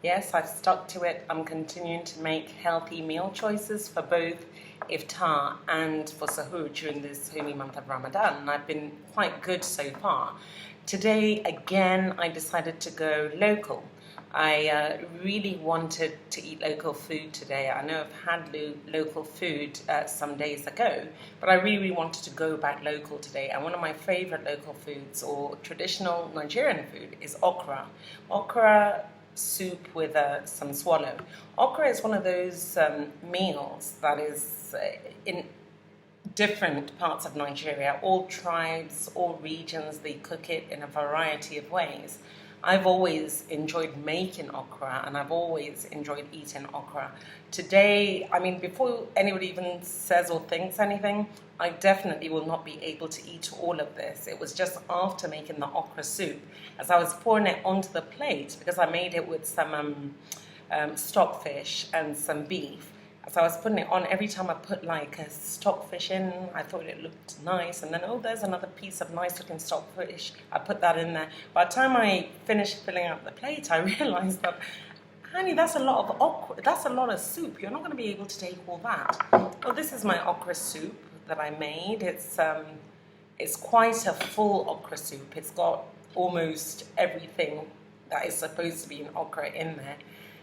Yes, I've stuck to it. I'm continuing to make healthy meal choices for both Iftar and for Sahoor during this holy month of Ramadan, and I've been quite good so far. Today, again, I decided to go local. I really wanted to eat local food today. I know I've had local food some days ago, but I really wanted to go back local today. And one of my favorite local foods or traditional Nigerian food is okra. Okra soup with some swallow. Okra is one of those meals that is in different parts of Nigeria, all tribes, all regions, they cook it in a variety of ways. I've always enjoyed making okra and I've always enjoyed eating okra. Today, before anybody even says or thinks anything, I definitely will not be able to eat all of this. It was just after making the okra soup, as I was pouring it onto the plate, because I made it with some stockfish and some beef. As I was putting it on, every time I put like a stockfish in, I thought it looked nice. And then, oh, there's another piece of nice looking stockfish. I put that in there. By the time I finished filling up the plate, I realized that, honey, that's a lot of okra. That's a lot of soup. You're not going to be able to take all that. Well, this is my okra soup that I made. It's quite a full okra soup. It's got almost everything that is supposed to be in okra in there.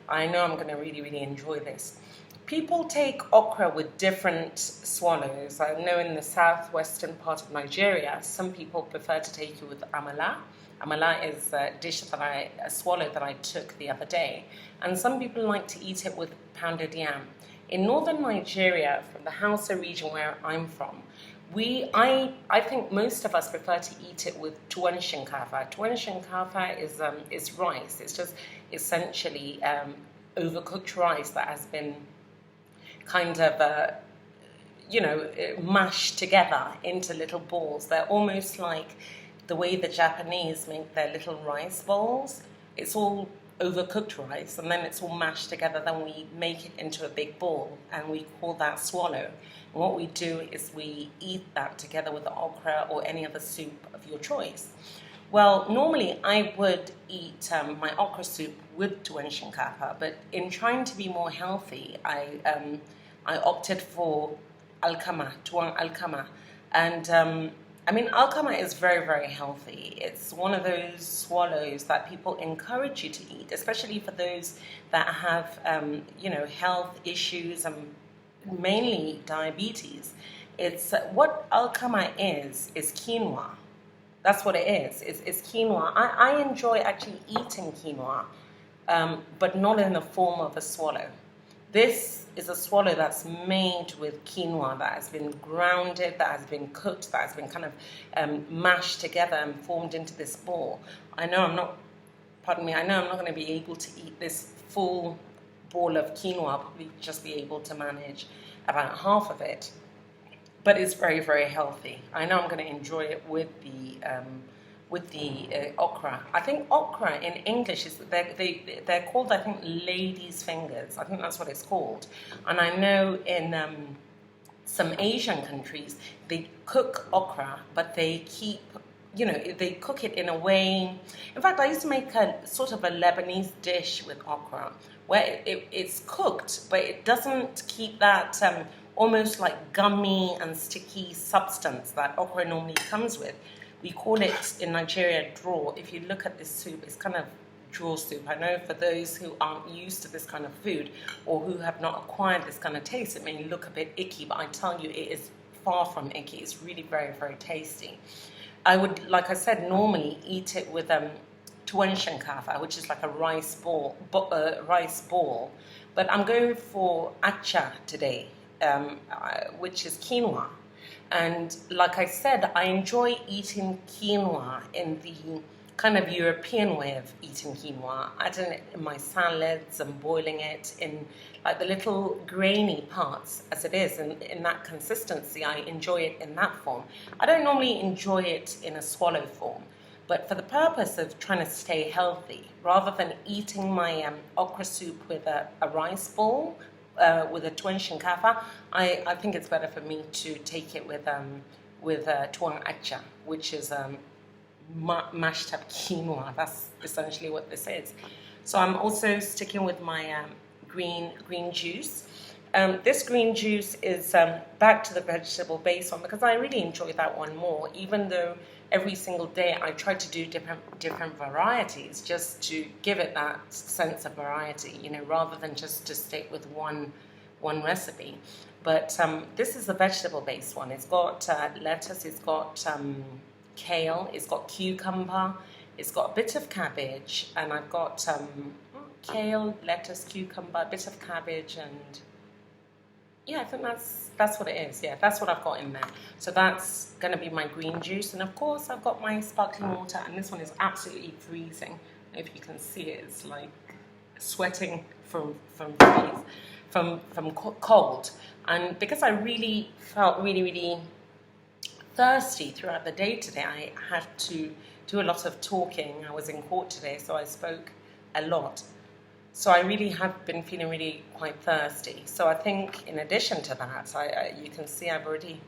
I know I'm going to really, really enjoy this. People take okra with different swallows. I know in the southwestern part of Nigeria, some people prefer to take it with amala. Amala is a dish a swallow that I took the other day. And some people like to eat it with pounded yam. In northern Nigeria, from the Hausa region where I'm from, I think most of us prefer to eat it with tuwon shinkafa. Tuwon shinkafa is rice. It's just essentially overcooked rice that has been kind of, mashed together into little balls. They're almost like the way the Japanese make their little rice bowls. It's all overcooked rice, and then it's all mashed together. Then we make it into a big ball, and we call that swallow. And what we do is we eat that together with the okra or any other soup of your choice. Well, normally I would eat my okra soup with tuwon shinkafa, but in trying to be more healthy, I opted for alkama, tuwon alkama. And alkama is very, very healthy. It's one of those swallows that people encourage you to eat, especially for those that have, health issues and mainly diabetes. It's what alkama is quinoa. That's what it is. It's quinoa. I enjoy actually eating quinoa, but not in the form of a swallow. This is a swallow that's made with quinoa that has been grounded, that has been cooked, that has been kind of mashed together and formed into this ball. I know I'm not going to be able to eat this full ball of quinoa. I'll probably just be able to manage about half of it. But it's very, very healthy. I know I'm going to enjoy it with the okra. I think okra in English they're called, I think, ladies' fingers. I think that's what it's called. And I know in some Asian countries they cook okra, but they they cook it in a way. In fact, I used to make a sort of a Lebanese dish with okra where it's cooked, but it doesn't keep that almost like gummy and sticky substance that okra normally comes with. We call it in Nigeria draw. If you look at this soup, it's kind of draw soup. I know for those who aren't used to this kind of food or who have not acquired this kind of taste, it may look a bit icky, but I tell you, it is far from icky. It's really very, very tasty. I would, like I said, normally eat it with tuwon shinkafa, which is like a rice ball, but I'm going for acha today, which is quinoa. And like I said, I enjoy eating quinoa in the kind of European way of eating quinoa. Adding it in my salads and boiling it in like the little grainy parts as it is. And in that consistency, I enjoy it in that form. I don't normally enjoy it in a swallow form. But for the purpose of trying to stay healthy, rather than eating my okra soup with a rice ball, with a tuwon shinkafa, I think it's better for me to take it with tuwon acha, which is mashed up quinoa. That's essentially what this is. So I'm also sticking with my green juice. This green juice is back to the vegetable-based one because I really enjoy that one more, even though every single day I try to do different varieties just to give it that sense of variety, you know, rather than just to stick with one recipe. But this is a vegetable-based one. It's got lettuce, it's got kale, it's got cucumber, it's got a bit of cabbage, and I've got kale, lettuce, cucumber, a bit of cabbage, and yeah, I think that's what it is. Yeah, that's what I've got in there. So that's going to be my green juice. And of course, I've got my sparkling water. And this one is absolutely freezing. If you can see it, it's like sweating from cold. And because I really felt really thirsty throughout the day today, I had to do a lot of talking. I was in court today, so I spoke a lot. So I really have been feeling really quite thirsty. So I think in addition to that, you can see I've already,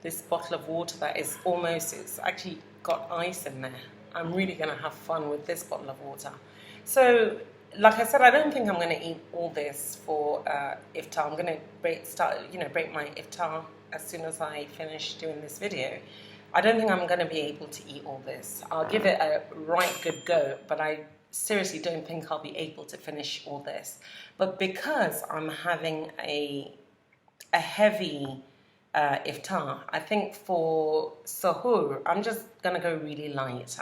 this bottle of water that is almost, it's actually got ice in there. I'm really going to have fun with this bottle of water. So like I said, I don't think I'm going to eat all this for iftar. I'm going to break my iftar as soon as I finish doing this video. I don't think I'm going to be able to eat all this. I'll give it a right good go, but I seriously don't think I'll be able to finish all this. But because I'm having a heavy iftar, I think for Sahoor, I'm just gonna go really light.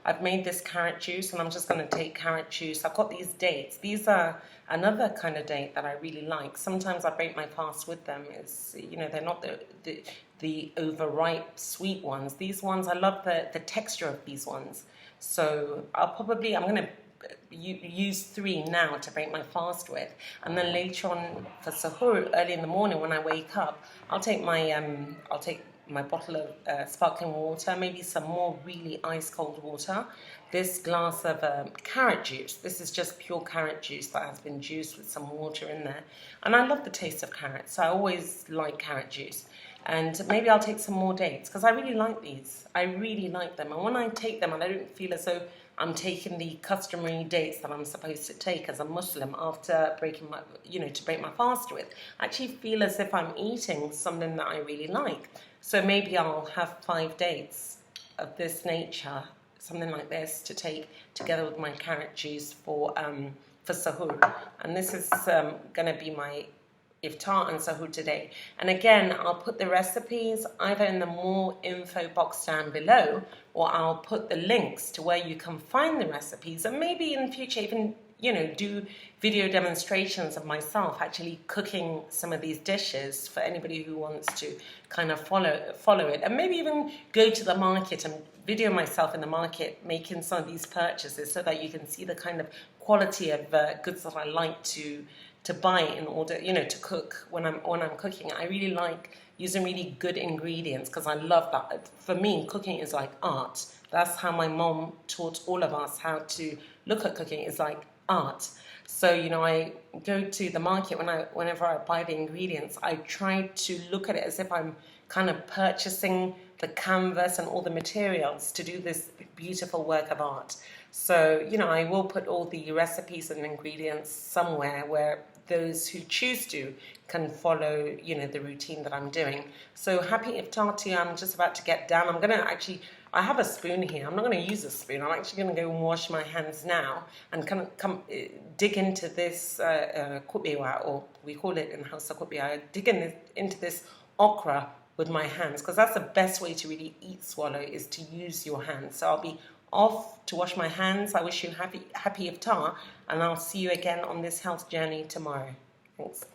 I've made this carrot juice, and I'm just gonna take carrot juice. I've got these dates. These are another kind of date that I really like. Sometimes I break my fast with them. It's, you know, they're not the overripe sweet ones. These ones, I love the texture of these ones. So I'm going to use 3 now to break my fast with, and then later on for Suhoor, early in the morning when I wake up, I'll take my bottle of sparkling water, maybe some more really ice cold water, this glass of carrot juice. This is just pure carrot juice that has been juiced with some water in there, and I love the taste of carrots, so I always like carrot juice. And maybe I'll take some more dates because I really like these. I really like them. And when I take them, I don't feel as though I'm taking the customary dates that I'm supposed to take as a Muslim after breaking my, to break my fast with. I actually feel as if I'm eating something that I really like. So maybe I'll have 5 dates of this nature, something like this, to take together with my carrot juice for Suhoor. And this is going to be my iftar and Suhoor today. And again, I'll put the recipes either in the more info box down below, or I'll put the links to where you can find the recipes, and maybe in the future even do video demonstrations of myself actually cooking some of these dishes for anybody who wants to kind of follow it, and maybe even go to the market and video myself in the market making some of these purchases so that you can see the kind of quality of goods that I like to buy in order, to cook when I'm cooking. I really like using really good ingredients because I love that. For me, cooking is like art. That's how my mom taught all of us how to look at cooking. It's like art. So, I go to the market whenever I buy the ingredients, I try to look at it as if I'm kind of purchasing the canvas and all the materials to do this beautiful work of art. So, I will put all the recipes and ingredients somewhere where those who choose to can follow, the routine that I'm doing. So happy iftar to you. I'm just about to get down. I have a spoon here. I'm not going to use a spoon. I'm actually going to go and wash my hands now and come dig into this kubiwa, or we call it in Hausa kubiwa, into this okra with my hands, because that's the best way to really eat swallow, is to use your hands. So I'll be off to wash my hands. I wish you happy iftar, and I'll see you again on this health journey tomorrow. Thanks.